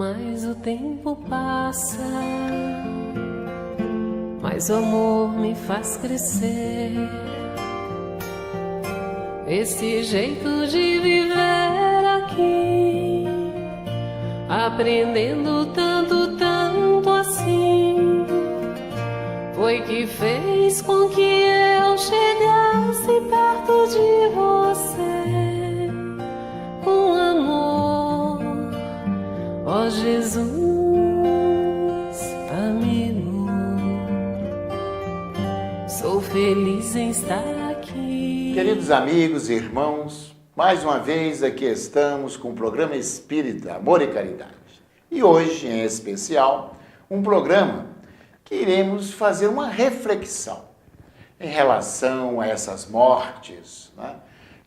mais o tempo passa, mais o amor me faz crescer. Esse jeito de viver aqui, aprendendo tanto, tanto assim, foi que fez com que eu chegasse perto de você com amor. Ó Jesus, amigo, sou feliz em estar aqui. Queridos amigos e irmãos, mais uma vez aqui estamos com o programa Espírita Amor e Caridade. E hoje, em especial, um programa que iremos fazer uma reflexão em relação a essas mortes, né,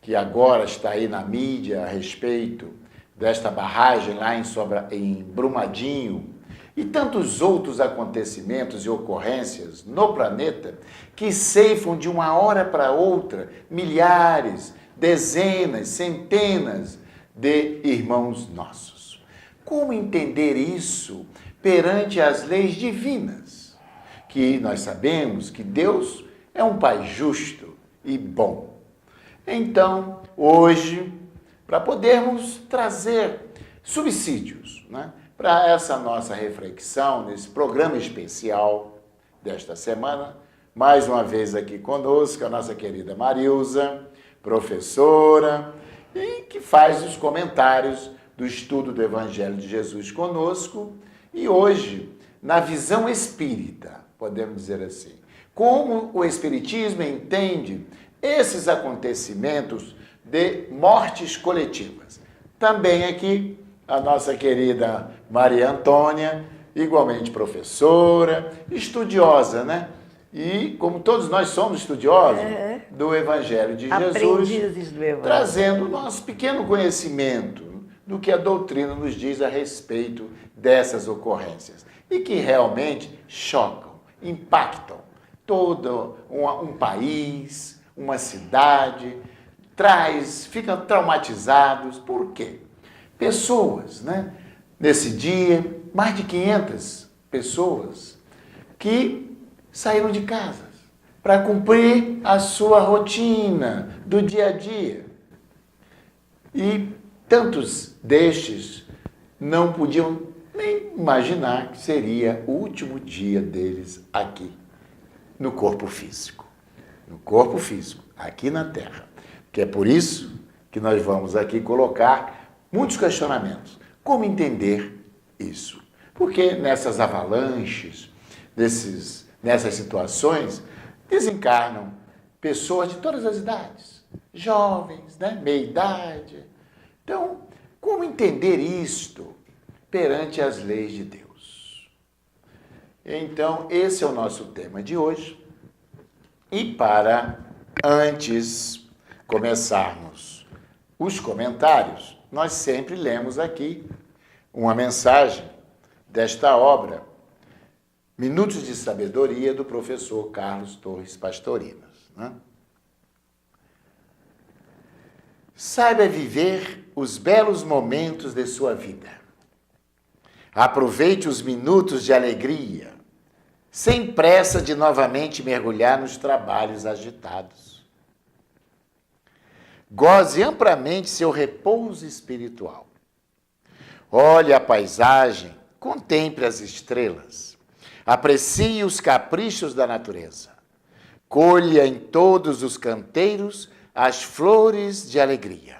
que agora está aí na mídia a respeito desta barragem lá em Brumadinho e tantos outros acontecimentos e ocorrências no planeta que ceifam de uma hora para outra milhares, dezenas, centenas de irmãos nossos. Como entender isso perante as leis divinas? Que nós sabemos que Deus é um Pai justo e bom. Então, hoje, para podermos trazer subsídios, né, para essa nossa reflexão, nesse programa especial desta semana, mais uma vez aqui conosco a nossa querida Marilza, professora, e que faz os comentários do estudo do Evangelho de Jesus conosco, e hoje, na visão espírita, podemos dizer assim, como o Espiritismo entende esses acontecimentos de mortes coletivas. Também aqui a nossa querida Maria Antônia, igualmente professora, estudiosa, né? E como todos nós somos estudiosos do Evangelho de Jesus, do Evangelho, trazendo o nosso pequeno conhecimento do que a doutrina nos diz a respeito dessas ocorrências e que realmente chocam, impactam todo um país, uma cidade, ficam traumatizados. Por quê? Pessoas, né? Nesse dia, mais de 500 pessoas que saíram de casa para cumprir a sua rotina do dia a dia. E tantos destes não podiam nem imaginar que seria o último dia deles aqui, no corpo físico. No corpo físico, aqui na Terra. Que é por isso que nós vamos aqui colocar muitos questionamentos. Como entender isso? Porque nessas avalanches, nessas situações, desencarnam pessoas de todas as idades, jovens, né? Meia idade. Então, como entender isto perante as leis de Deus? Então, esse é o nosso tema de hoje. E para antes começarmos os comentários, nós sempre lemos aqui uma mensagem desta obra, Minutos de Sabedoria, do professor Carlos Torres Pastorinas, né? Saiba viver os belos momentos de sua vida. Aproveite os minutos de alegria, sem pressa de novamente mergulhar nos trabalhos agitados. Goze amplamente seu repouso espiritual. Olhe a paisagem, contemple as estrelas, aprecie os caprichos da natureza, colha em todos os canteiros as flores de alegria.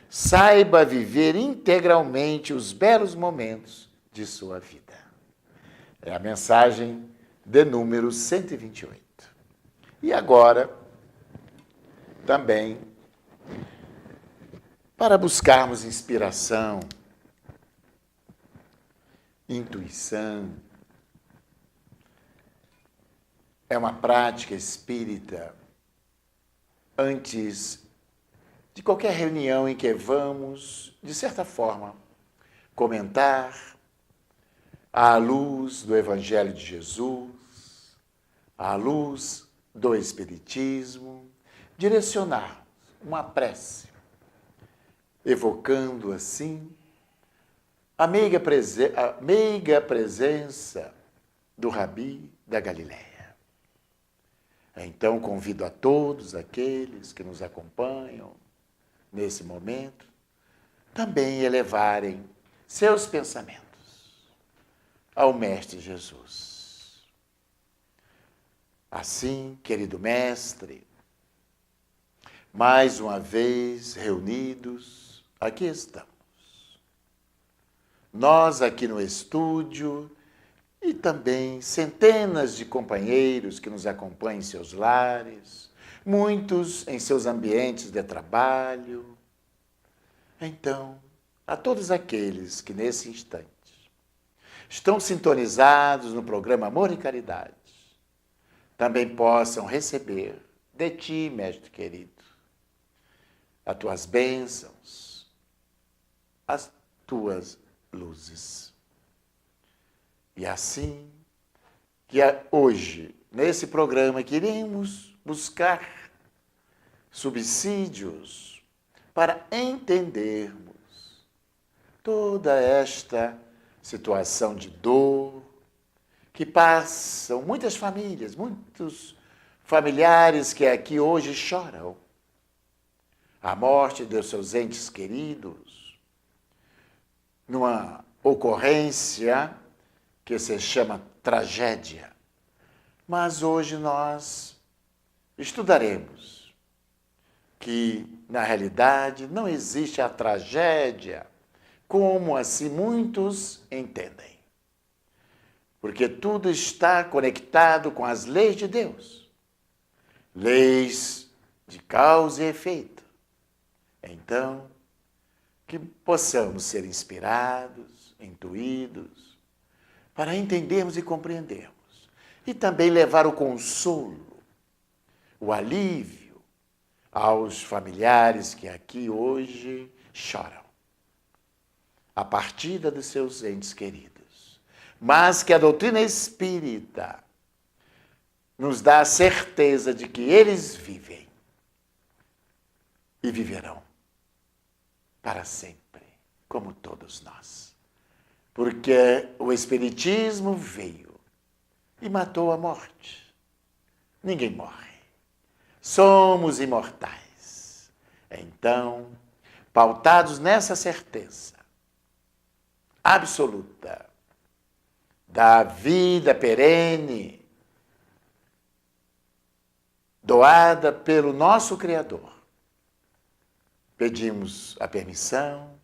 Saiba viver integralmente os belos momentos de sua vida. É a mensagem de número 128. E agora, também, para buscarmos inspiração, intuição, é uma prática espírita antes de qualquer reunião em que vamos, de certa forma, comentar à luz do Evangelho de Jesus, à luz do Espiritismo, direcionar uma prece, evocando assim a meiga presença do Rabi da Galileia. Então, convido a todos aqueles que nos acompanham nesse momento, também elevarem seus pensamentos ao Mestre Jesus. Assim, querido Mestre, mais uma vez reunidos, aqui estamos. Nós aqui no estúdio e também centenas de companheiros que nos acompanham em seus lares, muitos em seus ambientes de trabalho. Então, a todos aqueles que nesse instante estão sintonizados no programa Amor e Caridade, também possam receber de Ti, Mestre querido, as Tuas bênçãos, as Tuas luzes. E assim, que hoje, nesse programa, queremos buscar subsídios para entendermos toda esta situação de dor que passam muitas famílias, muitos familiares que aqui hoje choram a morte de seus entes queridos, numa ocorrência que se chama tragédia. Mas hoje nós estudaremos que, na realidade, não existe a tragédia como assim muitos entendem. Porque tudo está conectado com as leis de Deus. Leis de causa e efeito. Então, que possamos ser inspirados, intuídos, para entendermos e compreendermos. E também levar o consolo, o alívio aos familiares que aqui hoje choram. A partida dos seus entes queridos. Mas que a doutrina espírita nos dá a certeza de que eles vivem e viverão para sempre, como todos nós. Porque o Espiritismo veio e matou a morte. Ninguém morre. Somos imortais. Então, pautados nessa certeza absoluta da vida perene, doada pelo nosso Criador, pedimos a permissão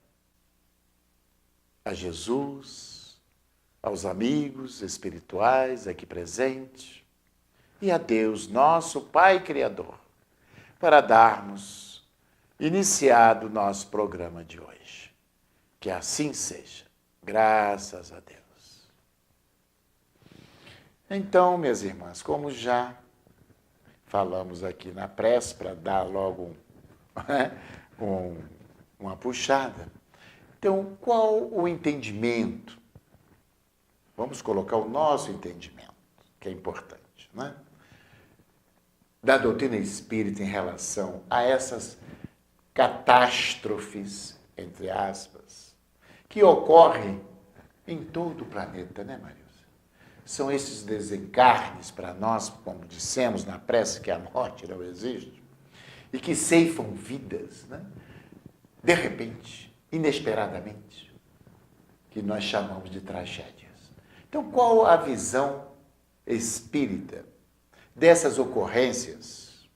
a Jesus, aos amigos espirituais aqui presentes e a Deus, nosso Pai Criador, para darmos iniciado o nosso programa de hoje. Que assim seja, graças a Deus. Então, minhas irmãs, como já falamos aqui na prece, para dar logo uma puxada. Então, qual o entendimento? Vamos colocar o nosso entendimento, que é importante, né? Da doutrina espírita em relação a essas catástrofes, entre aspas, que ocorrem em todo o planeta, né, Marilza? São esses desencarnes para nós, como dissemos na prece, que a morte não existe, e que ceifam vidas, né? De repente, inesperadamente, que nós chamamos de tragédias. Então, qual a visão espírita dessas ocorrências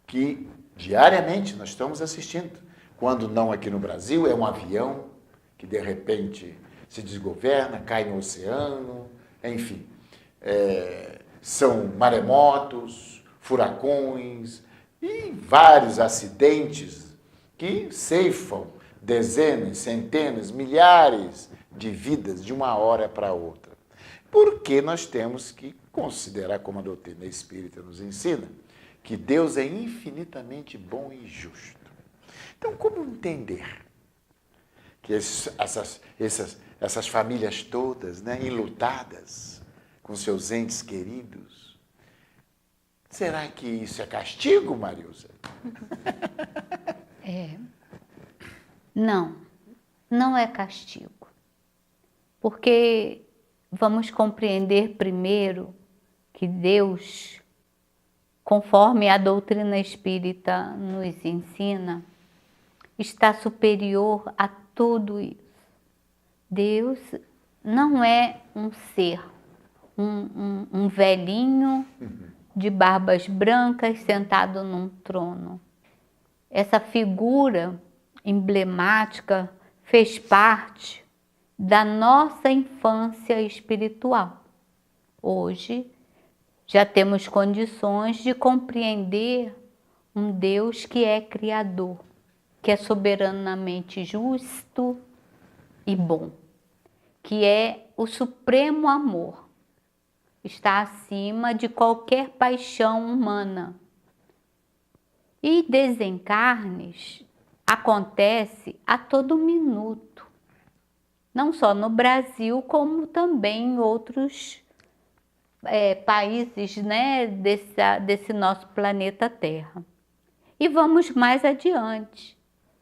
que diariamente nós estamos assistindo? Quando não aqui no Brasil, é um avião que de repente se desgoverna, cai no oceano, enfim, são maremotos, furacões e vários acidentes que ceifam dezenas, centenas, milhares de vidas de uma hora para outra. Porque nós temos que considerar, como a doutrina espírita nos ensina, que Deus é infinitamente bom e justo. Então, como entender que essas famílias todas, né, enlutadas com seus entes queridos, será que isso é castigo, Marilza? Não, não é castigo. Porque vamos compreender primeiro que Deus, conforme a doutrina espírita nos ensina, está superior a tudo isso. Deus não é um ser, um velhinho de barbas brancas sentado num trono. Essa figura emblemática fez parte da nossa infância espiritual. Hoje já temos condições de compreender um Deus que é criador, que é soberanamente justo e bom, que é o supremo amor, está acima de qualquer paixão humana. E desencarnes acontece a todo minuto, não só no Brasil, como também em outros países, né, desse nosso planeta Terra. E vamos mais adiante.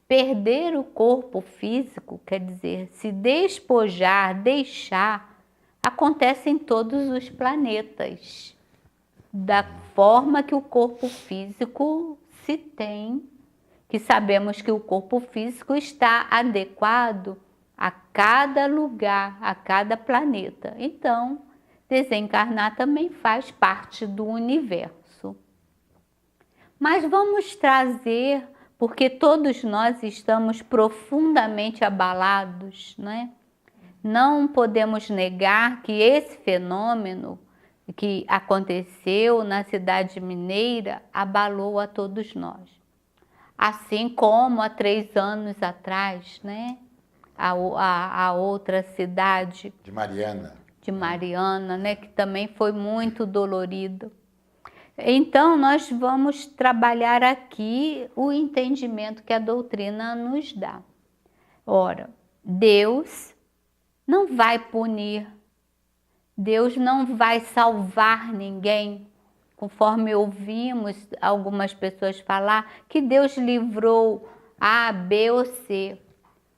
Perder o corpo físico, quer dizer, se despojar, deixar, acontece em todos os planetas, da forma que o corpo físico se tem, que sabemos que o corpo físico está adequado a cada lugar, a cada planeta. Então, desencarnar também faz parte do universo. Mas vamos trazer, porque todos nós estamos profundamente abalados, né? Não podemos negar que esse fenômeno que aconteceu na cidade mineira abalou a todos nós. Assim como há 3 anos atrás, né? A outra cidade De Mariana, né? Que também foi muito dolorido. Então, nós vamos trabalhar aqui o entendimento que a doutrina nos dá. Ora, Deus não vai punir, Deus não vai salvar ninguém, conforme ouvimos algumas pessoas falar que Deus livrou A, B ou C.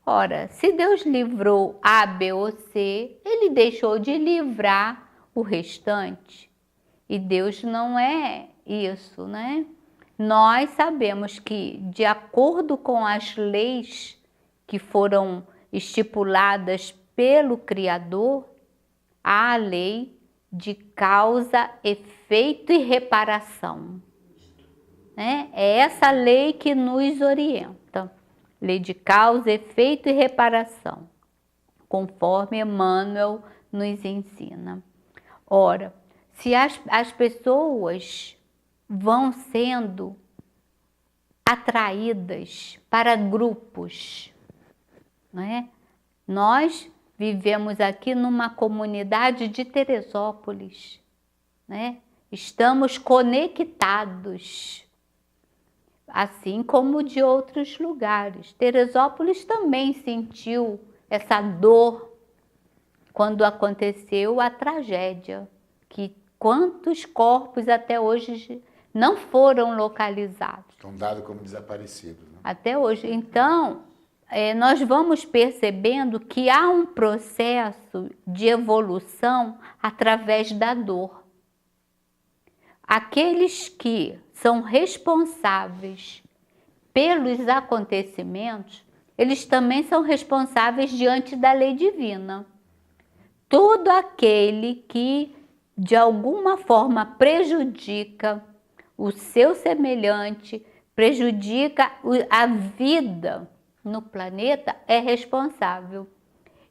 Ora, se Deus livrou A, B ou C, Ele deixou de livrar o restante. E Deus não é isso, né? Nós sabemos que, de acordo com as leis que foram estipuladas pelo Criador, há a lei de causa, efeito e reparação, né? É essa lei que nos orienta. Lei de causa, efeito e reparação, conforme Emmanuel nos ensina. Ora, se as pessoas vão sendo atraídas para grupos, né? Nós vivemos aqui numa comunidade de Teresópolis, né? Estamos conectados, assim como de outros lugares. Teresópolis também sentiu essa dor quando aconteceu a tragédia, que quantos corpos até hoje não foram localizados. Estão dados como desaparecidos, né? Até hoje. Então, nós vamos percebendo que há um processo de evolução através da dor. Aqueles que são responsáveis pelos acontecimentos, eles também são responsáveis diante da lei divina. Todo aquele que de alguma forma prejudica o seu semelhante, prejudica a vida no planeta, é responsável.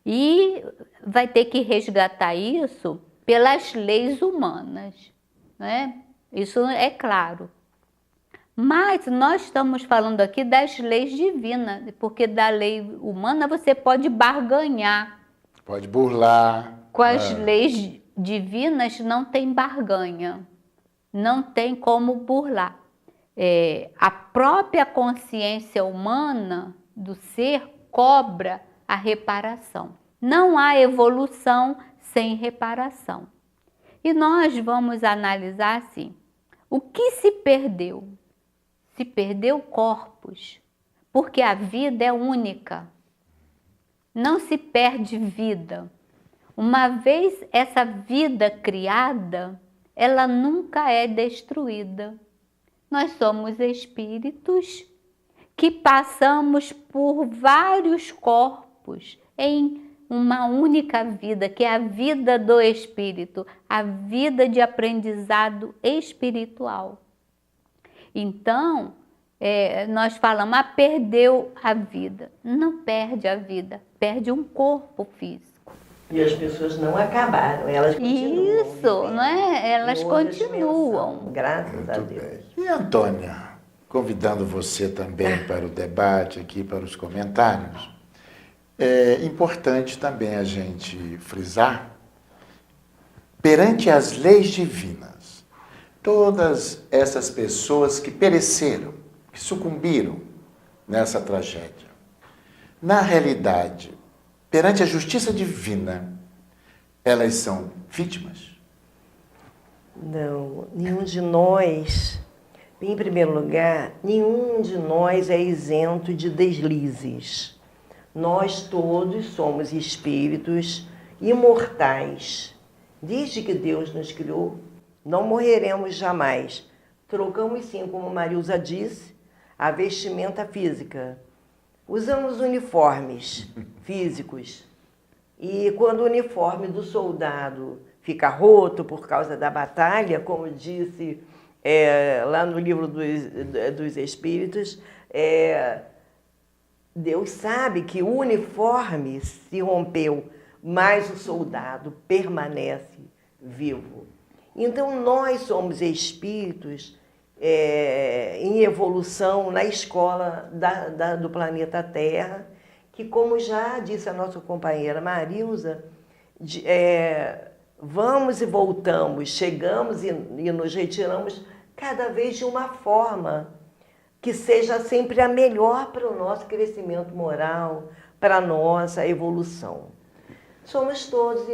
E vai ter que resgatar isso pelas leis humanas, né? Isso é claro. Mas nós estamos falando aqui das leis divinas, porque da lei humana você pode barganhar. Pode burlar. Com as leis divinas não tem barganha, não tem como burlar. A própria consciência humana do ser cobra a reparação. Não há evolução sem reparação. E nós vamos analisar assim, o que se perdeu? Se perdeu corpos, porque a vida é única. Não se perde vida. Uma vez essa vida criada, ela nunca é destruída. Nós somos espíritos que passamos por vários corpos em uma única vida, que é a vida do espírito, a vida de aprendizado espiritual. Então, nós falamos, perdeu a vida. Não perde a vida, perde um corpo físico. E as pessoas não acabaram, elas continuam. Isso, não é? Elas continuam. Dimensão, graças a Muito Deus. bem. E Antônia, convidando você também para o debate aqui, para os comentários, é importante também a gente frisar, perante as leis divinas, todas essas pessoas que pereceram, que sucumbiram nessa tragédia, na realidade, perante a justiça divina, elas são vítimas? Não, nenhum de nós, em primeiro lugar, nenhum de nós é isento de deslizes. Nós todos somos espíritos imortais. Desde que Deus nos criou, não morreremos jamais. Trocamos sim, como Marilza disse, a vestimenta física. Usamos uniformes físicos. E quando o uniforme do soldado fica roto por causa da batalha, como disse lá no livro dos Espíritos, Deus sabe que o uniforme se rompeu, mas o soldado permanece vivo. Então, nós somos espíritos em evolução na escola do planeta Terra, que, como já disse a nossa companheira Marilza, vamos e voltamos, chegamos e nos retiramos cada vez de uma forma que seja sempre a melhor para o nosso crescimento moral, para a nossa evolução. Somos todos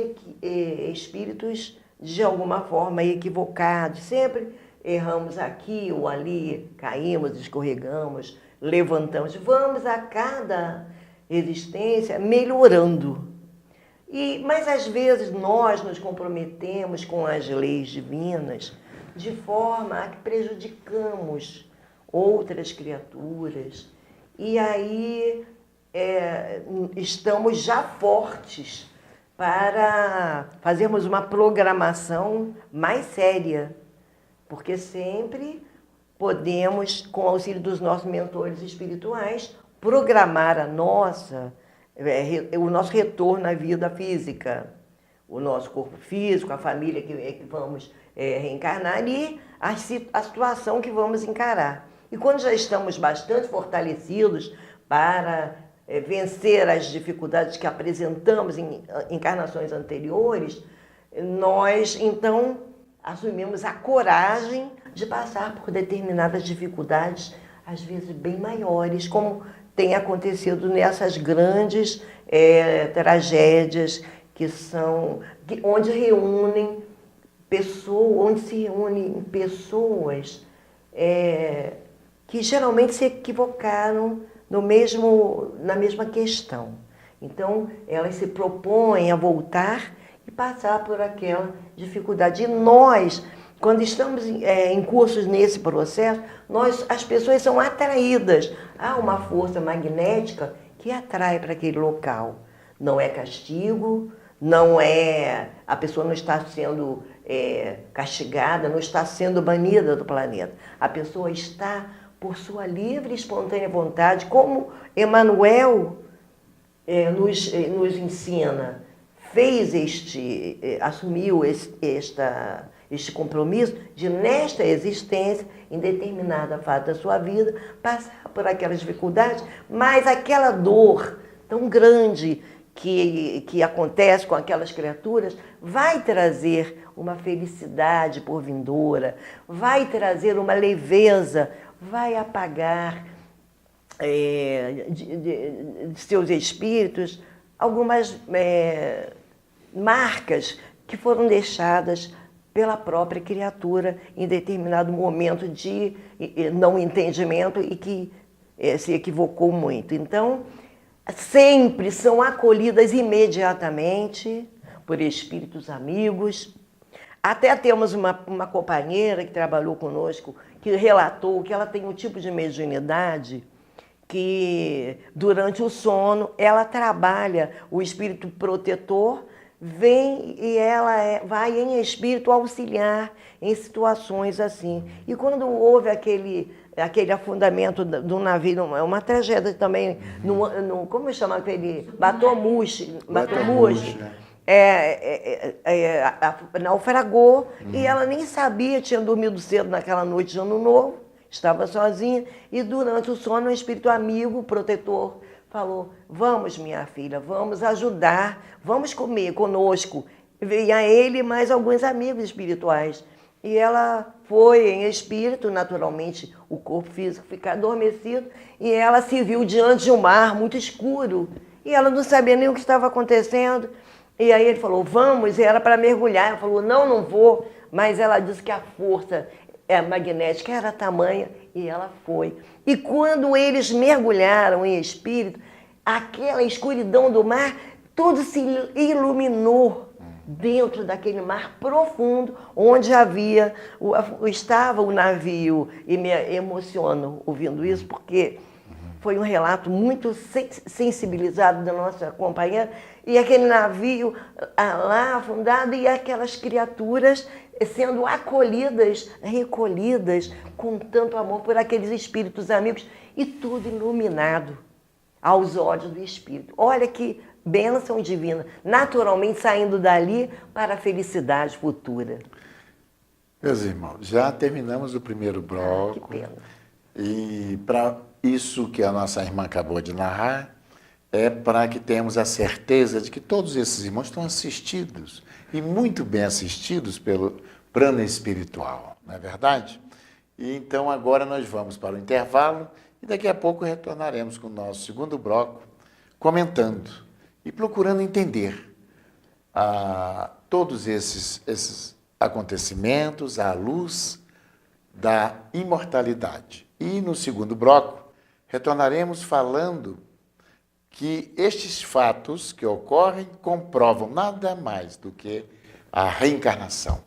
espíritos de alguma forma equivocados, sempre erramos aqui ou ali, caímos, escorregamos, levantamos. Vamos a cada existência melhorando. Mas às vezes nós nos comprometemos com as leis divinas de forma a que prejudicamos outras criaturas. E aí estamos já fortes para fazermos uma programação mais séria, porque sempre podemos, com o auxílio dos nossos mentores espirituais, programar o nosso retorno à vida física, o nosso corpo físico, a família que vamos reencarnar e a situação que vamos encarar. E quando já estamos bastante fortalecidos para vencer as dificuldades que apresentamos em encarnações anteriores, nós, então, assumimos a coragem de passar por determinadas dificuldades, às vezes bem maiores, como tem acontecido nessas grandes tragédias onde se reúnem pessoas que geralmente se equivocaram na mesma questão. Então, elas se propõem a voltar e passar por aquela dificuldade. E nós, quando estamos em cursos nesse processo, as pessoas são atraídas. Há uma força magnética que atrai para aquele local. Não é castigo, a pessoa não está sendo castigada, não está sendo banida do planeta. A pessoa está, por sua livre e espontânea vontade, como Emmanuel nos ensina, assumiu este compromisso de, nesta existência, em determinada fase da sua vida, passar por aquelas dificuldades, mas aquela dor tão grande que acontece com aquelas criaturas vai trazer uma felicidade por vindoura, vai trazer uma leveza, vai apagar de seus espíritos algumas marcas que foram deixadas pela própria criatura em determinado momento de não entendimento e que se equivocou muito. Então, sempre são acolhidas imediatamente, por espíritos amigos. Até temos uma companheira que trabalhou conosco, que relatou que ela tem um tipo de mediunidade que, durante o sono, ela trabalha o espírito protetor, vem e ela vai em espírito auxiliar em situações assim. E quando houve aquele afundamento do navio, é uma tragédia também, como chama aquele? Batomushi. Naufragou e ela nem sabia, tinha dormido cedo naquela noite de Ano Novo, estava sozinha, e durante o sono o espírito amigo, protetor, falou: vamos, minha filha, vamos ajudar, vamos comer conosco. Vinha ele e mais alguns amigos espirituais. E ela foi em espírito, naturalmente, o corpo físico fica adormecido, e ela se viu diante de um mar muito escuro, e ela não sabia nem o que estava acontecendo. E aí ele falou: vamos, e era para mergulhar. Ela falou: não vou. Mas ela disse que a força magnética era tamanha, e ela foi. E quando eles mergulharam em espírito, aquela escuridão do mar, tudo se iluminou dentro daquele mar profundo, onde estava o navio. E me emociono ouvindo isso, porque foi um relato muito sensibilizado da nossa companheira, e aquele navio lá afundado, e aquelas criaturas sendo acolhidas, recolhidas com tanto amor por aqueles espíritos amigos, e tudo iluminado aos olhos do espírito. Olha que bênção divina, naturalmente saindo dali para a felicidade futura. Meus irmãos, já terminamos o primeiro bloco. Que pena. E para isso que a nossa irmã acabou de narrar, é para que tenhamos a certeza de que todos esses irmãos estão assistidos, e muito bem assistidos pelo plano espiritual, não é verdade? E então agora nós vamos para o intervalo, e daqui a pouco retornaremos com o nosso segundo bloco, comentando e procurando entender todos esses acontecimentos à luz da imortalidade. E no segundo bloco, retornaremos falando que estes fatos que ocorrem comprovam nada mais do que a reencarnação,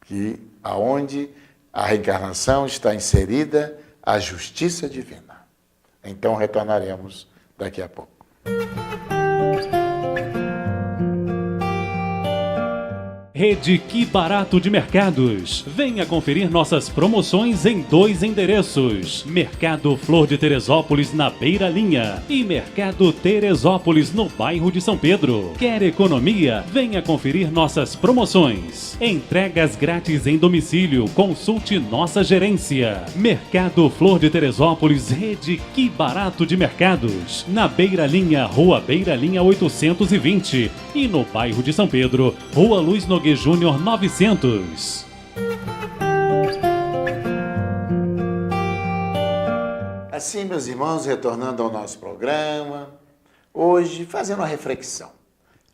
que aonde a reencarnação está inserida a justiça divina. Então retornaremos daqui a pouco. Rede Que Barato de Mercados. Venha conferir nossas promoções em 2 endereços: Mercado Flor de Teresópolis, na Beira Linha, e Mercado Teresópolis, no bairro de São Pedro. Quer economia? Venha conferir nossas promoções. Entregas grátis em domicílio. Consulte nossa gerência. Mercado Flor de Teresópolis, Rede Que Barato de Mercados, na Beira Linha, Rua Beira Linha 820, e no bairro de São Pedro, Rua Luiz Nogueira Júnior 900. Assim, meus irmãos, retornando ao nosso programa, hoje fazendo uma reflexão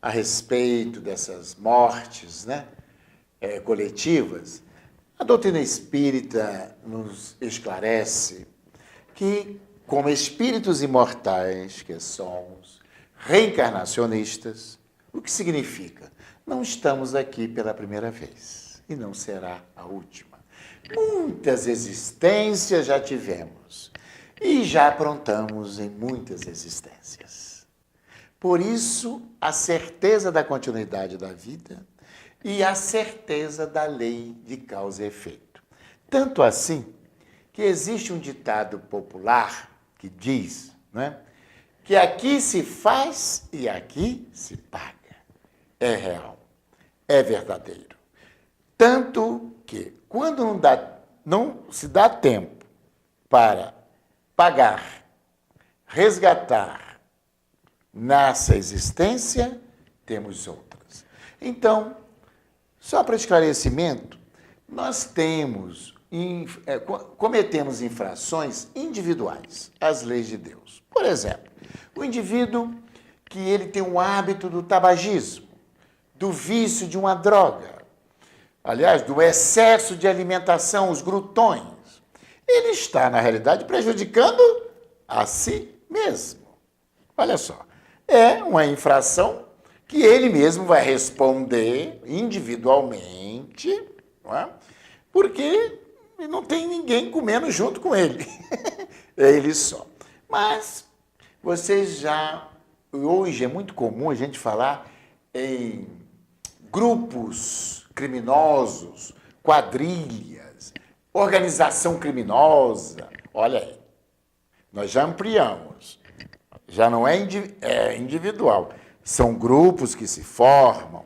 a respeito dessas mortes, coletivas. A doutrina espírita nos esclarece que, como espíritos imortais que somos, reencarnacionistas, o que significa? Não estamos aqui pela primeira vez, e não será a última. Muitas existências já tivemos, e já aprontamos em muitas existências. Por isso, a certeza da continuidade da vida e a certeza da lei de causa e efeito. Tanto assim, que existe um ditado popular que diz, que aqui se faz e aqui se paga. É real, é verdadeiro. Tanto que, quando não se dá tempo para pagar, resgatar nessa existência, temos outras. Então, só para esclarecimento, nós cometemos infrações individuais às leis de Deus. Por exemplo, o indivíduo que ele tem um hábito do tabagismo, do vício de uma droga, aliás, do excesso de alimentação, os glutões, ele está, na realidade, prejudicando a si mesmo. Olha só, é uma infração que ele mesmo vai responder individualmente, não é? Porque não tem ninguém comendo junto com ele. É ele só. Mas vocês já... Hoje é muito comum a gente falar em grupos criminosos, quadrilhas, organização criminosa. Olha aí, nós já ampliamos. Já não é individual. São grupos que se formam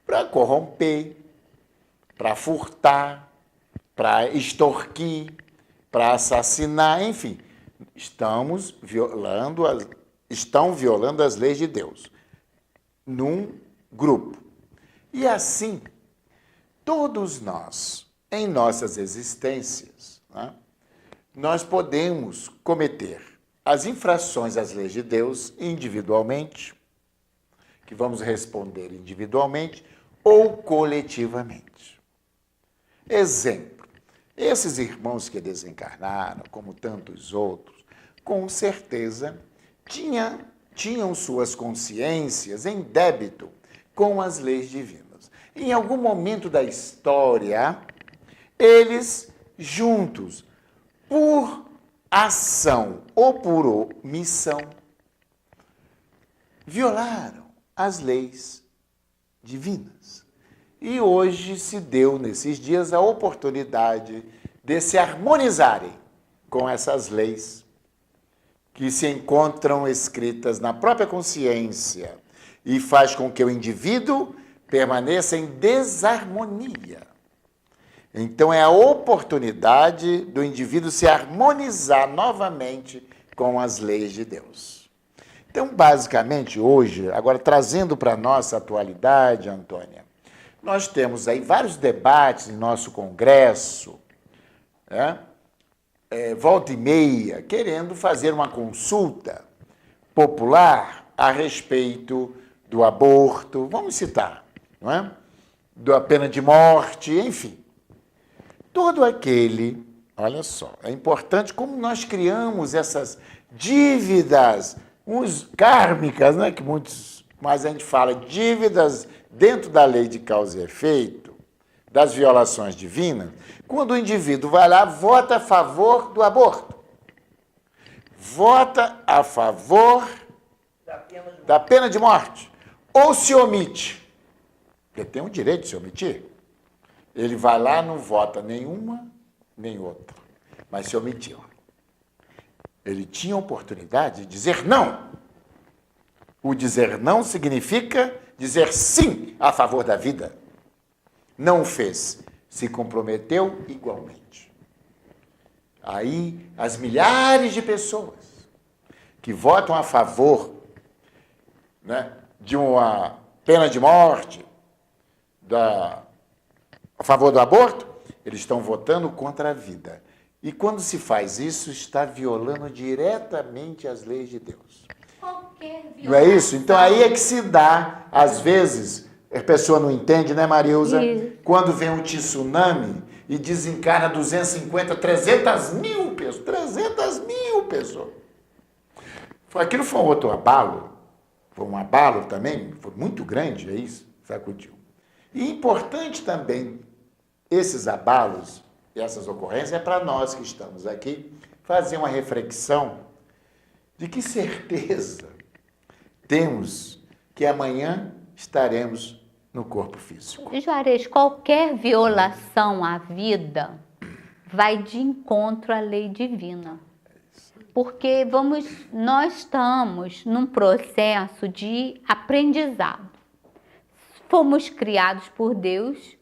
para corromper, para furtar, para extorquir, para assassinar, enfim. Estão violando as leis de Deus num grupo. E assim, todos nós, em nossas existências, né, nós podemos cometer as infrações às leis de Deus individualmente, que vamos responder individualmente ou coletivamente. Exemplo, esses irmãos que desencarnaram, como tantos outros, com certeza tinham suas consciências em débito com as leis divinas. Em algum momento da história, eles juntos, por ação ou por omissão, violaram as leis divinas. E hoje se deu, nesses dias, a oportunidade de se harmonizarem com essas leis que se encontram escritas na própria consciência e faz com que o indivíduo permaneça em desarmonia. Então é a oportunidade do indivíduo se harmonizar novamente com as leis de Deus. Então, basicamente, hoje, agora trazendo para a nossa atualidade, Antônia, nós temos aí vários debates em nosso congresso, né? Volta e meia, querendo fazer uma consulta popular a respeito do aborto, vamos citar, não é? Da pena de morte, enfim. Todo aquele, olha só, é importante como nós criamos essas dívidas kármicas, né, que muitos, mas a gente fala dívidas dentro da lei de causa e efeito, das violações divinas, quando o indivíduo vai lá, vota a favor do aborto, vota a favor da pena de morte, ou se omite, porque tem o direito de se omitir, ele vai lá, não vota nenhuma, nem outra, mas se omitiu. Ele tinha a oportunidade de dizer não. O dizer não significa dizer sim a favor da vida. Não o fez, se comprometeu igualmente. Aí, as milhares de pessoas que votam a favor, né, de uma pena de morte, a favor do aborto, eles estão votando contra a vida. E quando se faz isso, está violando diretamente as leis de Deus. Não é isso? Então aí é que se dá, às vezes, a pessoa não entende, né, Marilza? Quando vem um tsunami e desencarna 250, 300 mil pessoas. 300 mil pessoas. Aquilo foi um outro abalo. Foi um abalo também, foi muito grande, é isso? Sacudiu. E importante também, esses abalos, essas ocorrências, é para nós que estamos aqui fazer uma reflexão de que certeza temos que amanhã estaremos no corpo físico. Juarez, qualquer violação à vida vai de encontro à lei divina. Porque nós estamos num processo de aprendizado. Fomos criados por Deus,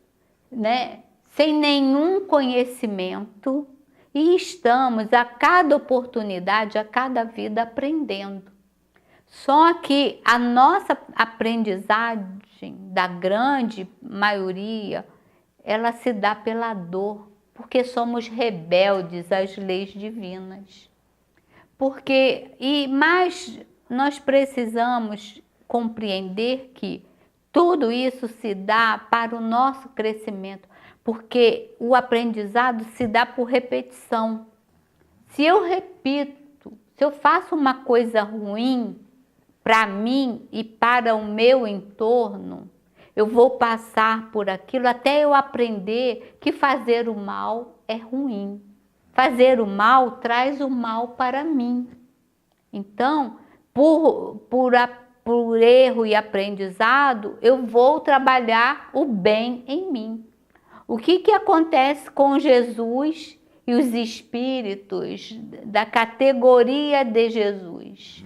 né, sem nenhum conhecimento, e estamos a cada oportunidade, a cada vida aprendendo. Só que a nossa aprendizagem, da grande maioria, ela se dá pela dor, porque somos rebeldes às leis divinas. Mas nós precisamos compreender que tudo isso se dá para o nosso crescimento, porque o aprendizado se dá por repetição. Se eu repito, se eu faço uma coisa ruim para mim e para o meu entorno, eu vou passar por aquilo até eu aprender que fazer o mal é ruim. Fazer o mal traz o mal para mim. Então, por erro e aprendizado, eu vou trabalhar o bem em mim. O que acontece com Jesus e os espíritos da categoria de Jesus?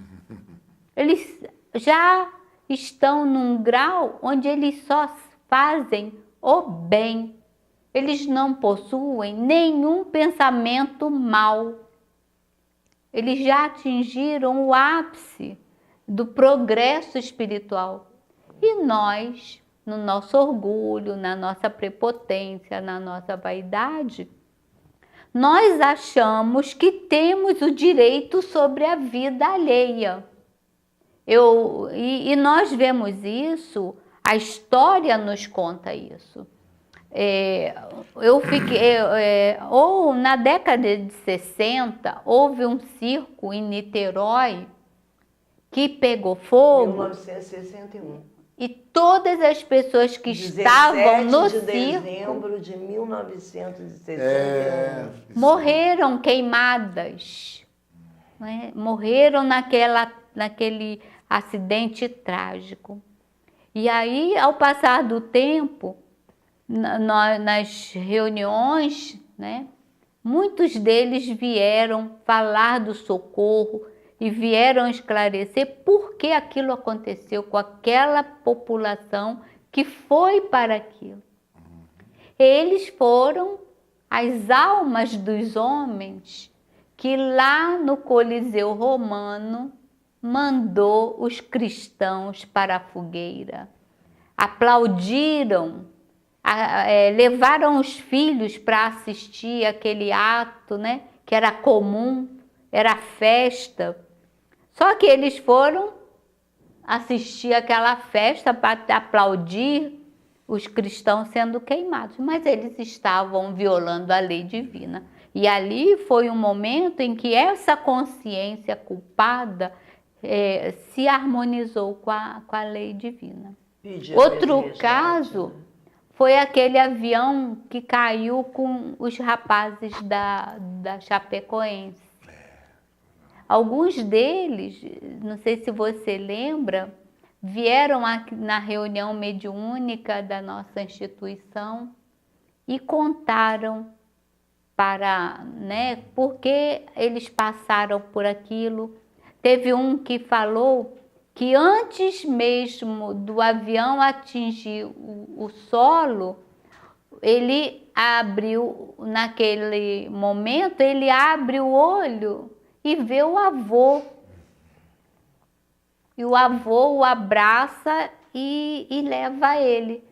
Eles já estão num grau onde eles só fazem o bem. Eles não possuem nenhum pensamento mau. Eles já atingiram o ápice do progresso espiritual. E nós, no nosso orgulho, na nossa prepotência, na nossa vaidade, nós achamos que temos o direito sobre a vida alheia. E nós vemos isso, a história nos conta isso. Ou na década de 60, houve um circo em Niterói que pegou fogo. 1961. E todas as pessoas que estavam no circo... 17 de dezembro de 1961. Morreram queimadas. Né? Morreram naquele acidente trágico. E aí, ao passar do tempo, nas reuniões, né, muitos deles vieram falar do socorro e vieram esclarecer por que aquilo aconteceu com aquela população que foi para aquilo. Eles foram as almas dos homens que lá no Coliseu Romano mandou os cristãos para a fogueira. Aplaudiram, levaram os filhos para assistir aquele ato, né, que era comum, era festa. Só que eles foram assistir aquela festa para aplaudir os cristãos sendo queimados, mas eles estavam violando a lei divina. E ali foi um momento em que essa consciência culpada se harmonizou com a lei divina. Outro caso foi aquele avião que caiu com os rapazes da Chapecoense. Alguns deles, não sei se você lembra, vieram aqui na reunião mediúnica da nossa instituição e contaram por que eles passaram por aquilo. Teve um que falou que antes mesmo do avião atingir o solo, ele abriu, naquele momento, ele abre o olho e vê o avô. E o avô o abraça e leva ele.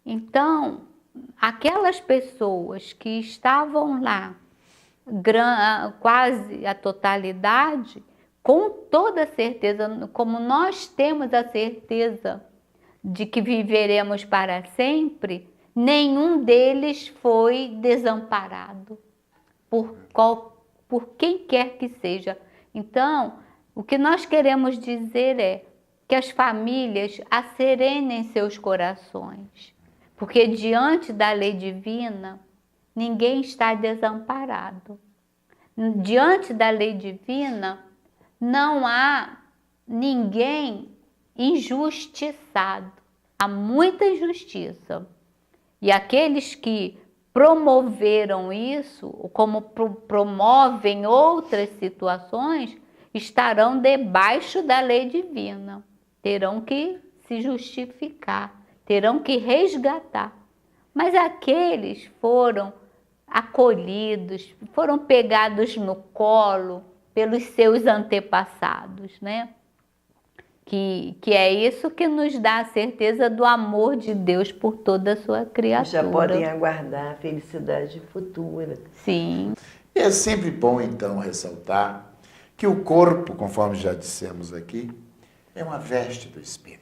Então, aquelas pessoas que estavam lá, quase a totalidade, com toda certeza, como nós temos a certeza de que viveremos para sempre, nenhum deles foi desamparado por quem quer que seja. Então, o que nós queremos dizer é que as famílias acerenem seus corações, porque diante da lei divina, ninguém está desamparado. Diante da lei divina, não há ninguém injustiçado. Há muita injustiça. E aqueles que promoveram isso, como promovem outras situações, estarão debaixo da lei divina. Terão que se justificar, terão que resgatar. Mas aqueles foram acolhidos, foram pegados no colo pelos seus antepassados, né? Que é isso que nos dá a certeza do amor de Deus por toda a sua criatura. Já podem aguardar a felicidade futura. Sim. E é sempre bom, então, ressaltar que o corpo, conforme já dissemos aqui, é uma veste do espírito.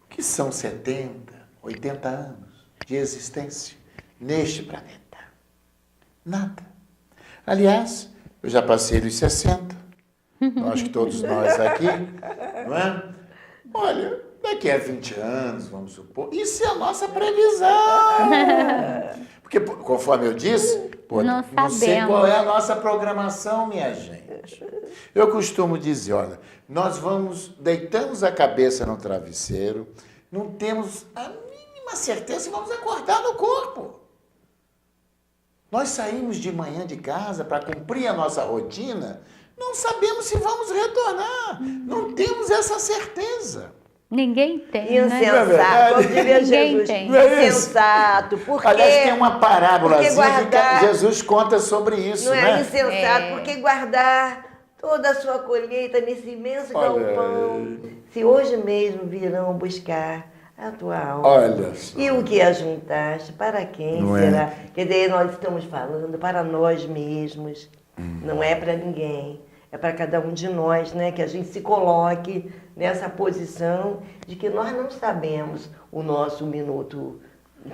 O que são 70, 80 anos de existência neste planeta? Nada. Aliás, eu já passei dos 60 Acho que todos nós aqui, não é? Olha, daqui a 20 anos, vamos supor, isso é a nossa previsão. Porque, conforme eu disse, não sei qual é a nossa programação, minha gente. Eu costumo dizer, olha, nós deitamos a cabeça no travesseiro, não temos a mínima certeza se vamos acordar no corpo. Nós saímos de manhã de casa para cumprir a nossa rotina, não sabemos se vamos retornar, não temos essa certeza. Ninguém tem, insensato, como diria Jesus, insensato, porque... Aliás, tem uma parábolazinha que Jesus conta sobre isso, não né? é insensato, porque guardar toda a sua colheita nesse imenso galpão, se hoje mesmo virão buscar a tua alma. Olha só. E o que ajuntaste, para quem não será? É? Quer dizer, nós estamos falando para nós mesmos, não é para ninguém. É para cada um de nós, né, que a gente se coloque nessa posição de que nós não sabemos o nosso minuto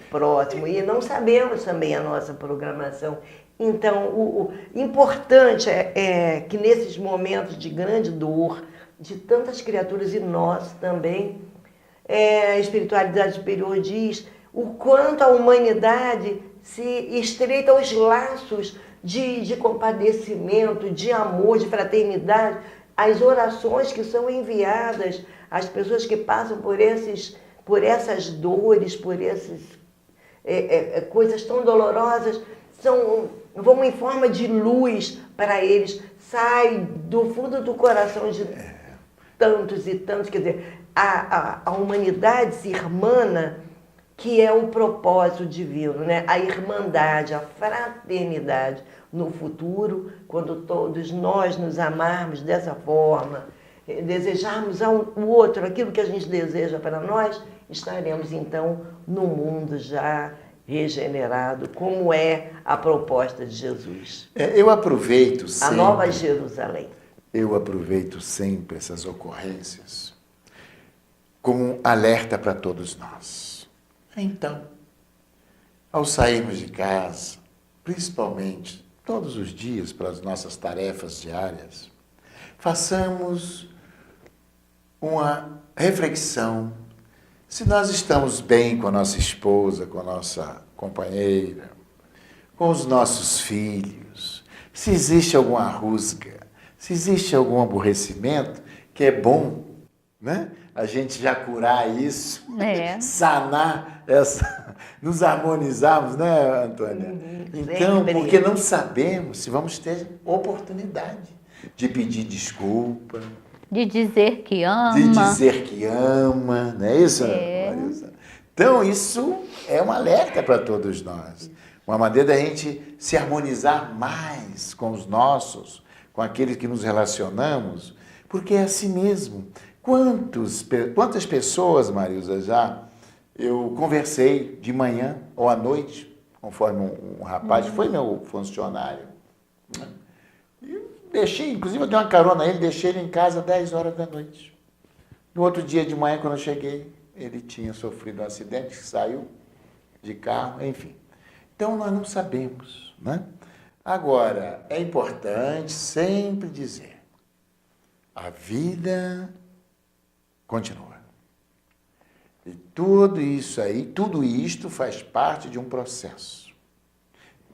próximo e não sabemos também a nossa programação. Então, o importante é que nesses momentos de grande dor, de tantas criaturas e nós também, a espiritualidade superior diz o quanto a humanidade se estreita os laços de compadecimento, de amor, de fraternidade, as orações que são enviadas às pessoas que passam por essas dores, por essas coisas tão dolorosas, vão em forma de luz para eles, sai do fundo do coração de tantos e tantos, quer dizer, a humanidade se irmana, que é o propósito divino, né? A irmandade, a fraternidade no futuro, quando todos nós nos amarmos dessa forma, desejarmos ao outro aquilo que a gente deseja para nós, estaremos então no mundo já regenerado, como é a proposta de Jesus. Eu aproveito sempre... A Nova Jerusalém. Eu aproveito sempre essas ocorrências como um alerta para todos nós. Então, ao sairmos de casa, principalmente todos os dias para as nossas tarefas diárias, façamos uma reflexão se nós estamos bem com a nossa esposa, com a nossa companheira, com os nossos filhos, se existe alguma rusga, se existe algum aborrecimento, que é bom, né? A gente já curar isso, sanar nos harmonizarmos, né, Antônia? Então, porque não sabemos se vamos ter oportunidade de pedir desculpa, de dizer que ama. De dizer que ama, não é isso, Marisa? Então, isso é um alerta para todos nós. Uma maneira da gente se harmonizar mais com os nossos, com aqueles que nos relacionamos, porque é assim mesmo. Quantas pessoas, Marisa, já eu conversei de manhã ou à noite, conforme um rapaz, foi meu funcionário, né? E deixei, inclusive eu dei uma carona a ele, deixei ele em casa às 10 horas da noite. No outro dia de manhã, quando eu cheguei, ele tinha sofrido um acidente, saiu de carro, enfim. Então, nós não sabemos, né? Agora, é importante sempre dizer, a vida continua. E tudo isso aí, tudo isto faz parte de um processo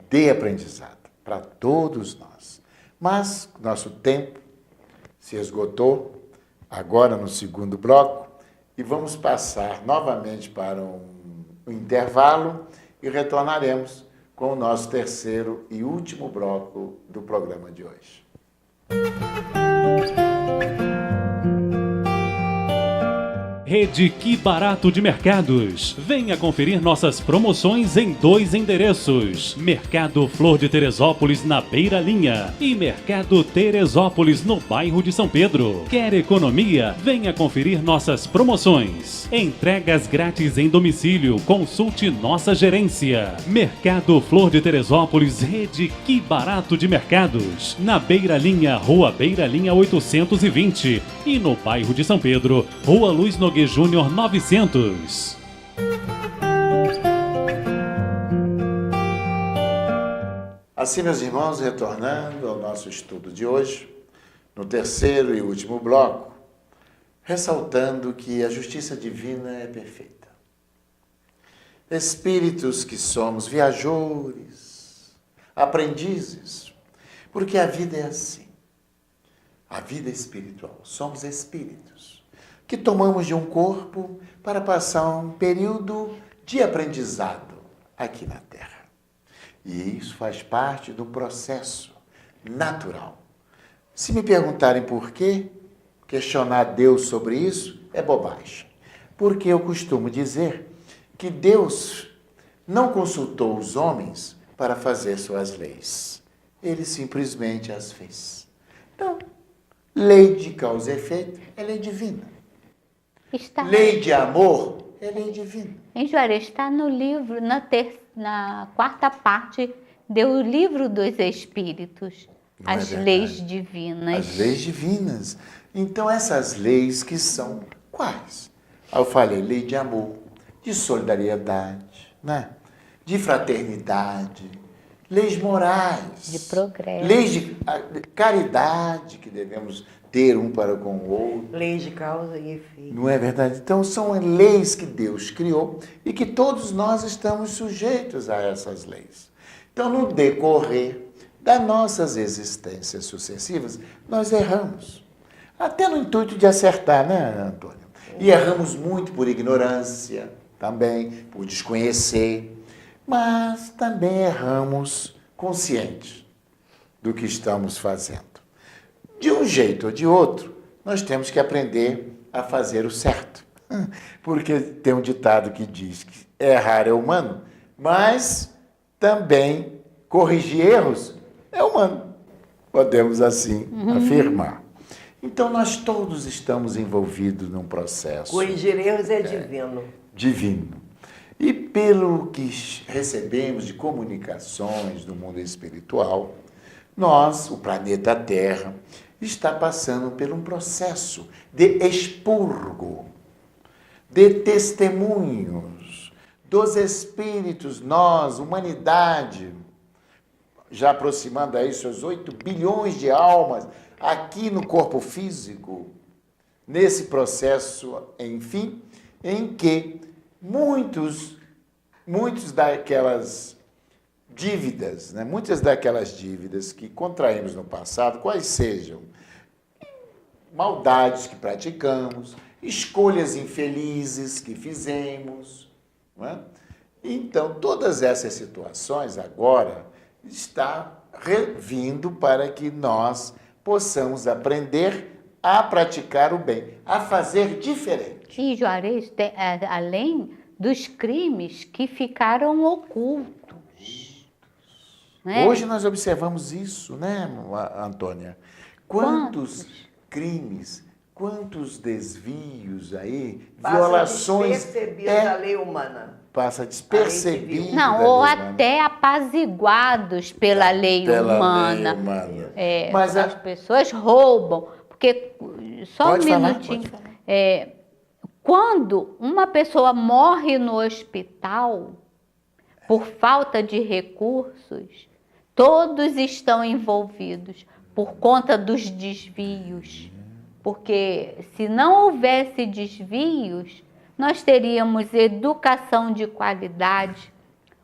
de aprendizado para todos nós. Mas nosso tempo se esgotou agora no segundo bloco e vamos passar novamente para um intervalo e retornaremos com o nosso terceiro e último bloco do programa de hoje. Rede Que Barato de Mercados. Venha conferir nossas promoções em 2 endereços. Mercado Flor de Teresópolis, na Beira Linha, e Mercado Teresópolis, no bairro de São Pedro. Quer economia? Venha conferir nossas promoções. Entregas grátis em domicílio. Consulte nossa gerência. Mercado Flor de Teresópolis, Rede Que Barato de Mercados. Na Beira Linha, Rua Beira Linha 820. E no bairro de São Pedro, Rua Luiz Nogueira Júnior 900. Assim, meus irmãos, retornando ao nosso estudo de hoje, no terceiro e último bloco, ressaltando que a justiça divina é perfeita. Espíritos que somos viajores, aprendizes, porque a vida é assim. A vida é espiritual. Somos espíritos que tomamos de um corpo para passar um período de aprendizado aqui na Terra. E isso faz parte do processo natural. Se me perguntarem por quê, questionar Deus sobre isso é bobagem. Porque eu costumo dizer que Deus não consultou os homens para fazer suas leis. Ele simplesmente as fez. Então, lei de causa e efeito é lei divina. Lei de amor é lei divina. Em Juarez, está no livro, na quarta parte do livro dos Espíritos, Não é as verdade? leis divinas. As leis divinas. Então, essas leis que são quais? Eu falei lei de amor, de solidariedade, né? De fraternidade, leis morais. De progresso. Leis de caridade que devemos ter um para com o outro. Lei de causa e efeito. Não é verdade? Então, são leis que Deus criou e que todos nós estamos sujeitos a essas leis. Então, no decorrer das nossas existências sucessivas, nós erramos. Até no intuito de acertar, né, Antônio? E erramos muito por ignorância também, por desconhecer, mas também erramos conscientes do que estamos fazendo. De um jeito ou de outro, nós temos que aprender a fazer o certo. Porque tem um ditado que diz que errar é humano, mas também corrigir erros é humano. Podemos assim afirmar. Então, nós todos estamos envolvidos num processo Corrigir erros é divino. divino. E pelo que recebemos de comunicações do mundo espiritual, nós, o planeta Terra, está passando por um processo de expurgo, de testemunhos dos espíritos, nós, humanidade, já aproximando aí seus 8 bilhões de almas aqui no corpo físico, nesse processo, enfim, em que muitos daquelas dívidas, né? Muitas daquelas dívidas que contraímos no passado, quais sejam maldades que praticamos, escolhas infelizes que fizemos, não é? Então, todas essas situações agora estão vindo para que nós possamos aprender a praticar o bem, a fazer diferente. E Juarez, além dos crimes que ficaram ocultos. Né? Hoje nós observamos isso, né, Antônia? Quantos crimes, quantos desvios aí, violações... Despercebidas da lei humana. Passa despercebido. Não, ou até apaziguados pela lei humana. Lei humana. Mas as pessoas roubam. Porque, só Pode um falar, minutinho. pode falar. Quando uma pessoa morre no hospital por falta de recursos, todos estão envolvidos por conta dos desvios. Porque se não houvesse desvios, nós teríamos educação de qualidade,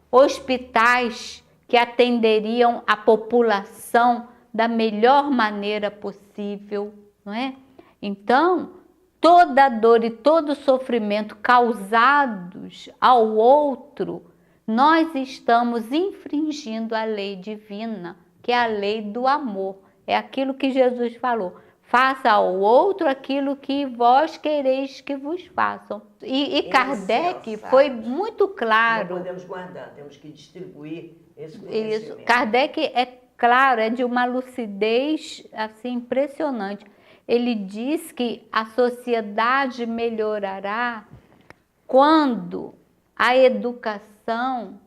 hospitais que atenderiam a população da melhor maneira possível, não é? Então, toda dor e todo sofrimento causados ao outro, nós estamos infringindo a lei divina, que é a lei do amor. É aquilo que Jesus falou. Faça ao outro aquilo que vós quereis que vos façam. E Kardec foi muito claro. Não podemos guardar, temos que distribuir esse Isso. conhecimento. Kardec é claro, é de uma lucidez assim impressionante. Ele diz que a sociedade melhorará quando a educação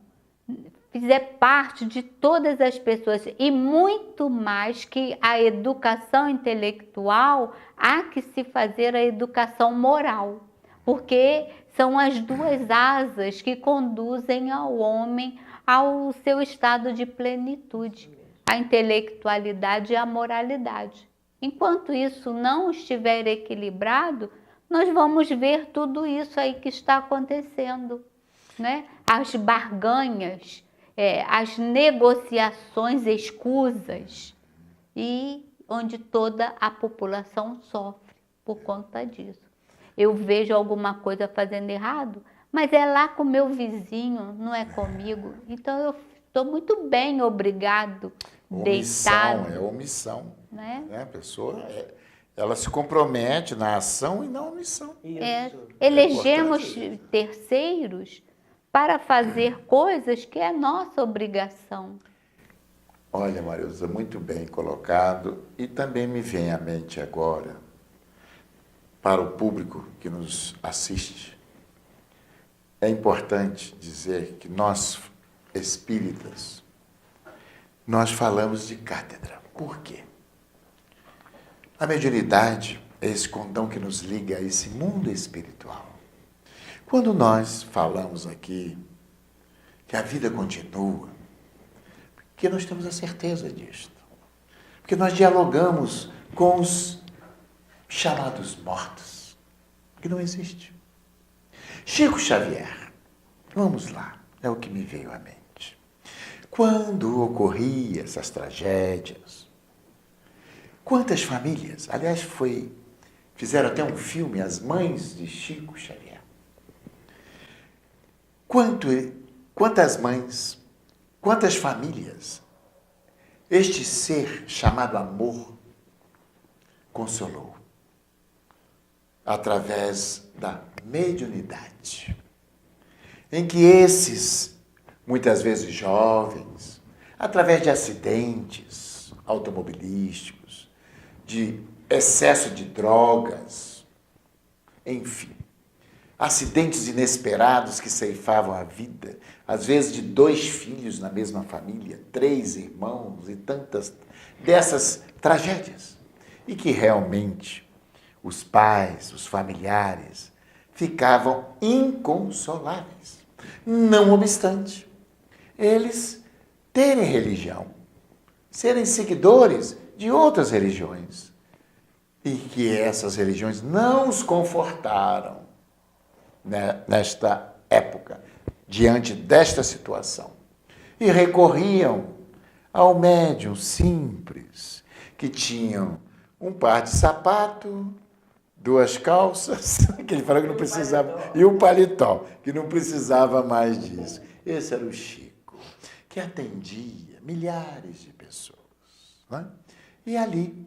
fizer parte de todas as pessoas e muito mais que a educação intelectual, há que se fazer a educação moral, porque são as duas asas que conduzem ao homem ao seu estado de plenitude, a intelectualidade e a moralidade. Enquanto isso não estiver equilibrado, nós vamos ver tudo isso aí que está acontecendo, né? As barganhas, as negociações escusas, e onde toda a população sofre por conta disso. Eu vejo alguma coisa fazendo errado, mas é lá com o meu vizinho, não é comigo. Então eu estou muito bem, obrigado, deitado. É omissão. Né? A pessoa, ela se compromete na ação e na omissão. Elegemos terceiros para fazer coisas que é nossa obrigação. Olha, Marilza, muito bem colocado. E também me vem à mente agora, para o público que nos assiste, é importante dizer que nós, espíritas, nós falamos de cátedra. Por quê? A mediunidade é esse condão que nos liga a esse mundo espiritual. Quando nós falamos aqui que a vida continua, porque nós temos a certeza disto, porque nós dialogamos com os chamados mortos, que não existe. Chico Xavier, vamos lá, é o que me veio à mente. Quando ocorriam essas tragédias, quantas famílias, aliás, fizeram até um filme, As Mães de Chico Xavier. Quantas mães, quantas famílias este ser chamado amor consolou através da mediunidade, em que esses, muitas vezes jovens, através de acidentes automobilísticos, de excesso de drogas, enfim, acidentes inesperados que ceifavam a vida, às vezes de 2 filhos na mesma família, 3 irmãos e tantas dessas tragédias, e que realmente os pais, os familiares, ficavam inconsoláveis. Não obstante, eles terem religião, serem seguidores de outras religiões, e que essas religiões não os confortaram, né, nesta época, diante desta situação, e recorriam ao médium simples, que tinham um par de sapato, 2 calças, que ele falou que não precisava, e um paletó, que não precisava mais disso. Esse era o Chico, que atendia milhares de pessoas. Né? E ali,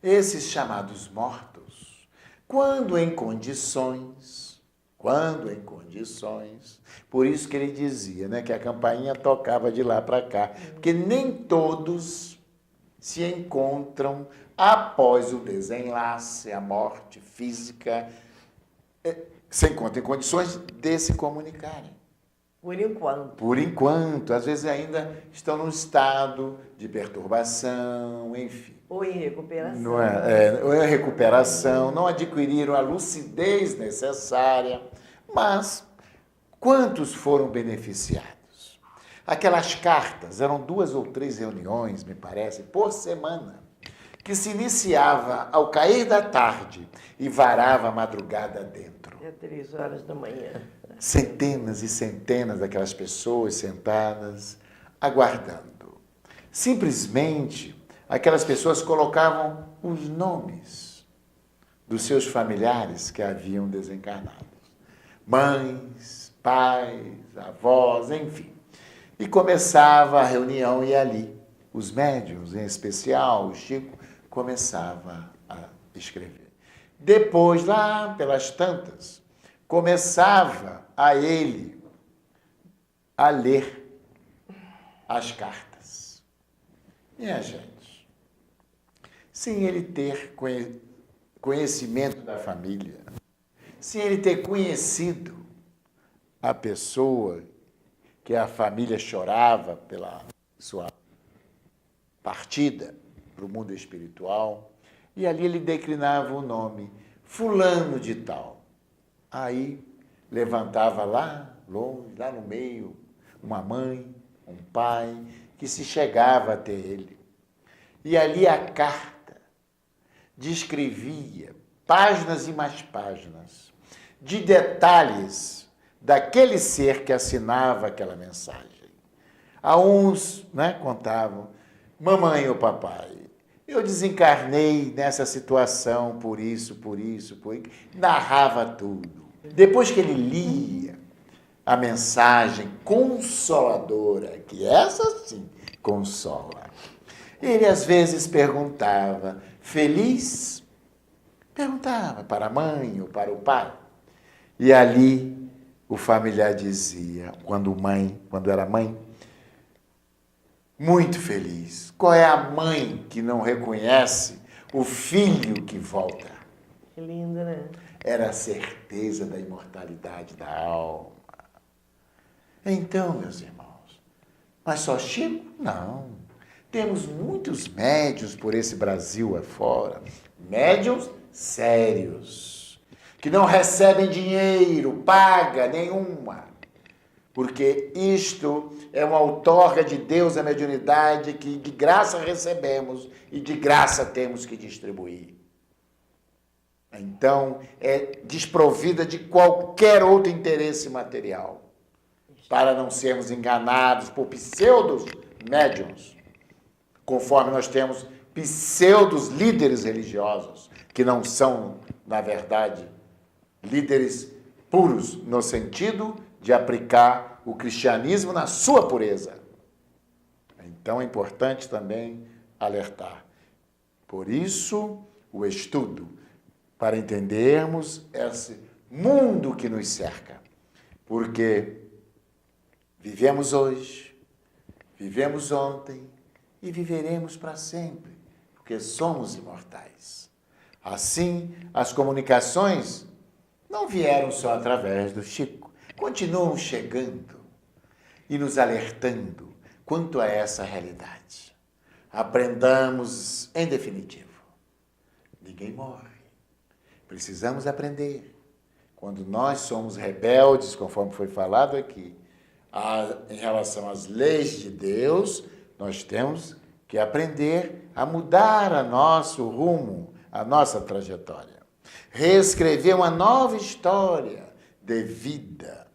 esses chamados mortos, quando em condições, por isso que ele dizia, né, que a campainha tocava de lá para cá, porque nem todos se encontram após o desenlace, a morte física, se encontram em condições de se comunicarem. Por enquanto. Por enquanto. Às vezes ainda estão num estado de perturbação, enfim. Ou em recuperação. Não ou em recuperação, não adquiriram a lucidez necessária. Mas quantos foram beneficiados? Aquelas cartas, eram 2 ou 3 reuniões, me parece, por semana, que se iniciava ao cair da tarde e varava a madrugada dentro. É 3 horas da manhã. Centenas e centenas daquelas pessoas sentadas, aguardando. Simplesmente, aquelas pessoas colocavam os nomes dos seus familiares que haviam desencarnado. Mães, pais, avós, enfim. E começava a reunião e ali, os médiuns, em especial, o Chico, começava a escrever. Depois, lá pelas tantas, começava a ele a ler as cartas. E a gente, sem ele ter conhecimento da família, sem ele ter conhecido a pessoa que a família chorava pela sua partida para o mundo espiritual, e ali ele declinava o nome, fulano de tal. Aí levantava lá, longe, lá no meio, uma mãe, um pai, que se chegava até ele. E ali a carta descrevia páginas e mais páginas de detalhes daquele ser que assinava aquela mensagem. A uns, né, contavam: mamãe ou papai, eu desencarnei nessa situação por isso, por isso, por isso. Narrava tudo. Depois que ele lia a mensagem consoladora, que essa sim consola, ele às vezes perguntava: feliz? Perguntava para a mãe ou para o pai. E ali o familiar dizia, quando era mãe, muito feliz. Qual é a mãe que não reconhece o filho que volta? Que lindo, né? Era a certeza da imortalidade da alma. Então, meus irmãos, mas só Chico? Não. Temos muitos médiuns por esse Brasil afora, médiuns sérios, que não recebem dinheiro, paga nenhuma, porque isto é uma outorga de Deus, a mediunidade, que de graça recebemos e de graça temos que distribuir. Então, é desprovida de qualquer outro interesse material, para não sermos enganados por pseudos médiuns, conforme nós temos pseudos líderes religiosos, que não são, na verdade, líderes puros, no sentido de aplicar o cristianismo na sua pureza. Então é importante também alertar. Por isso, o estudo, para entendermos esse mundo que nos cerca. Porque vivemos hoje, vivemos ontem e viveremos para sempre, porque somos imortais. Assim, as comunicações não vieram só através do Chico, continuam chegando e nos alertando quanto a essa realidade. Aprendamos, em definitivo, ninguém morre. Precisamos aprender. Quando nós somos rebeldes, conforme foi falado aqui, em relação às leis de Deus, nós temos que aprender a mudar o nosso rumo, a nossa trajetória. Reescrever uma nova história de vida,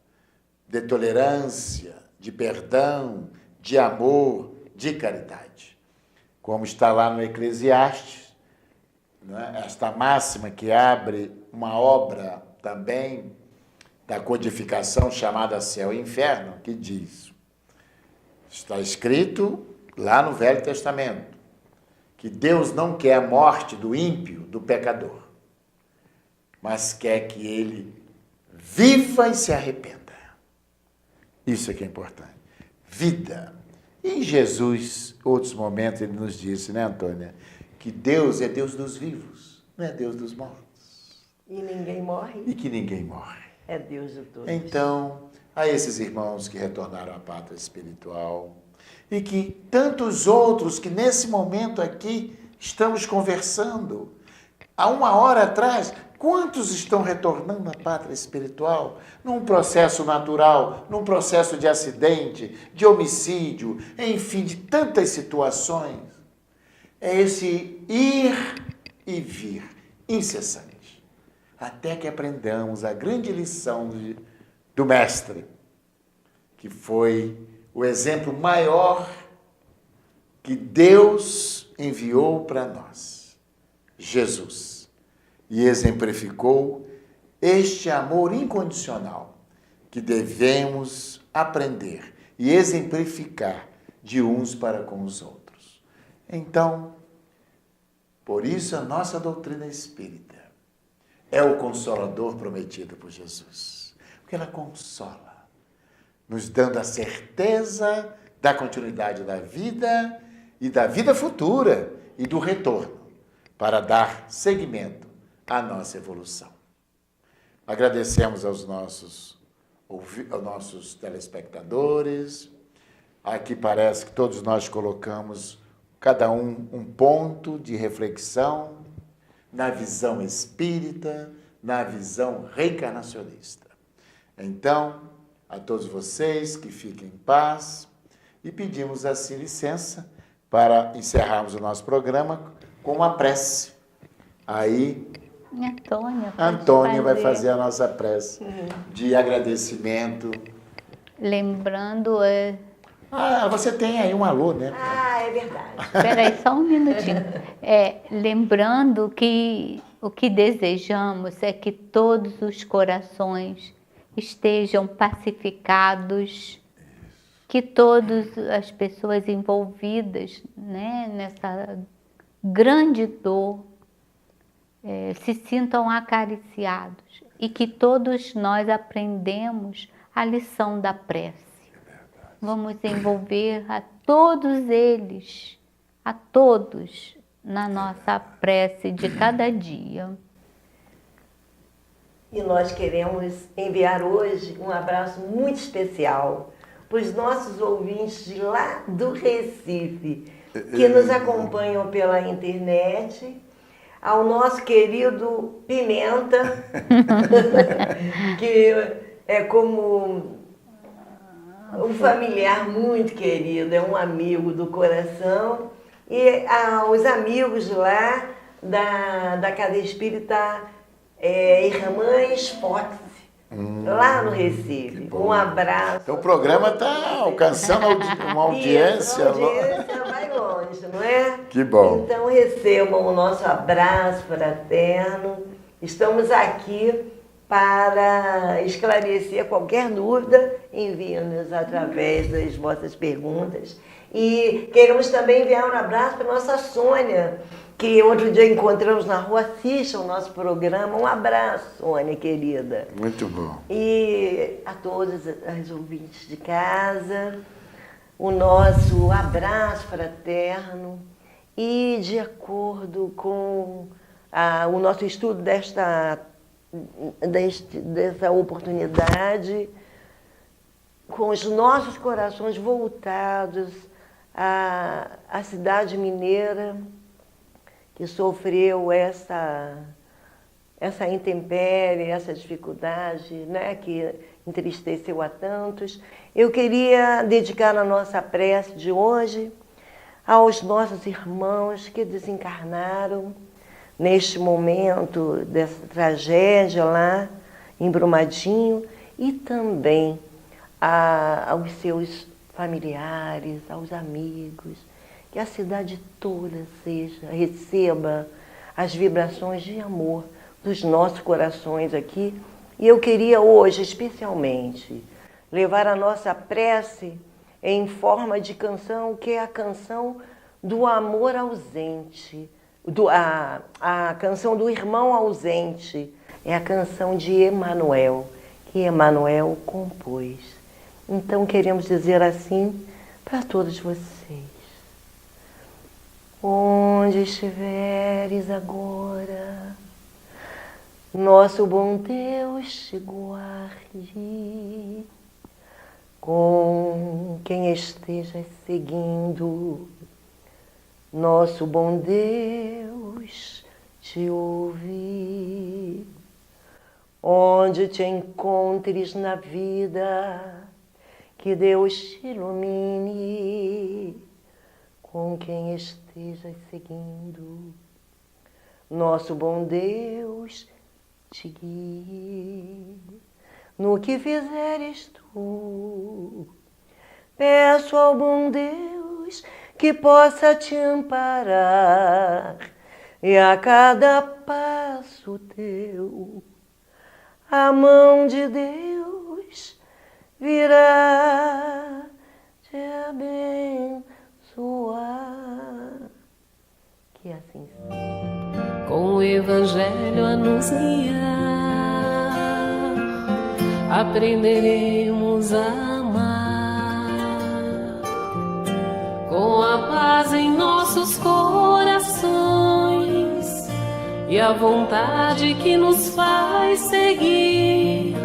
de tolerância, de perdão, de amor, de caridade. Como está lá no Eclesiastes, né? Esta máxima que abre uma obra também da codificação chamada Céu e Inferno, que diz, está escrito lá no Velho Testamento, que Deus não quer a morte do ímpio, do pecador, mas quer que ele viva e se arrependa. Isso é que é importante. Vida. E em Jesus, outros momentos, ele nos disse, né, Antônia, que Deus é Deus dos vivos, não é Deus dos mortos. E ninguém morre. E que ninguém morre. É Deus de todos. Então, a esses irmãos que retornaram à pátria espiritual e que tantos outros que nesse momento aqui estamos conversando, há uma hora atrás, quantos estão retornando à pátria espiritual? Num processo natural, num processo de acidente, de homicídio, enfim, de tantas situações. É esse ir e vir incessante, até que aprendamos a grande lição do Mestre, que foi o exemplo maior que Deus enviou para nós, Jesus, e exemplificou este amor incondicional que devemos aprender e exemplificar de uns para com os outros. Então, por isso a nossa doutrina espírita é o consolador prometido por Jesus, porque ela consola, nos dando a certeza da continuidade da vida e da vida futura e do retorno, para dar seguimento à nossa evolução. Agradecemos aos nossos telespectadores. Aqui parece que todos nós colocamos, cada um ponto de reflexão na visão espírita, na visão reencarnacionista. Então, a todos vocês que fiquem em paz e pedimos assim licença para encerrarmos o nosso programa com uma prece Aí A Antônia vai fazer a nossa prece de agradecimento. Lembrando, Ah, você tem aí um alô, né? Ah, é verdade. espera aí só um minutinho. Lembrando que o que desejamos é que todos os corações estejam pacificados, que todas as pessoas envolvidas, né, nessa grande dor se sintam acariciados e que todos nós aprendemos a lição da prece. Vamos envolver a todos eles, a todos, na nossa prece de cada dia. E nós queremos enviar hoje um abraço muito especial para os nossos ouvintes de lá do Recife, que nos acompanham pela internet, ao nosso querido Pimenta, que é como um familiar muito querido, é um amigo do coração, e aos amigos de lá da Cadeia Espírita Irmãs Fox, lá no Recife. Um abraço. Então o programa está alcançando uma audiência. Isso, a audiência vai longe, não é? Que bom. Então recebam o nosso abraço fraterno. Estamos aqui para esclarecer qualquer dúvida, enviem-nos através das vossas perguntas. E queremos também enviar um abraço para a nossa Sônia, que outro dia encontramos na rua. Assistam o nosso programa. Um abraço, Sônia, querida. Muito bom. E a todos os ouvintes de casa, o nosso abraço fraterno. E de acordo com o nosso estudo dessa oportunidade, com os nossos corações voltados à cidade mineira, que sofreu essa intempérie, essa dificuldade, né, que entristeceu a tantos. Eu queria dedicar a nossa prece de hoje aos nossos irmãos que desencarnaram neste momento dessa tragédia lá em Brumadinho, e também aos seus familiares, aos amigos, que a cidade toda receba as vibrações de amor dos nossos corações aqui. E eu queria hoje, especialmente, levar a nossa prece em forma de canção, que é a canção do amor ausente, a canção do irmão ausente, é a canção de Emanuel, que Emanuel compôs. Então queremos dizer assim para todos vocês: onde estiveres agora, nosso bom Deus te guarde. Com quem esteja seguindo, nosso bom Deus te ouve. Onde te encontres na vida, que Deus te ilumine. Com quem estejas seguindo, nosso bom Deus te guie. No que fizeres tu, peço ao bom Deus que possa te amparar, e a cada passo teu a mão de Deus virá te abençoar. Que assim seja. Com o Evangelho a nos guiar, aprenderemos a amar. Com a paz em nossos corações e a vontade que nos faz seguir,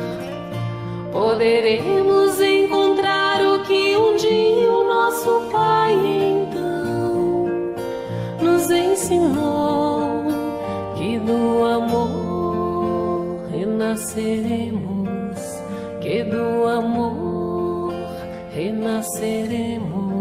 poderemos encontrar o que um dia o nosso Pai então nos ensinou, que do amor renasceremos, que do amor renasceremos.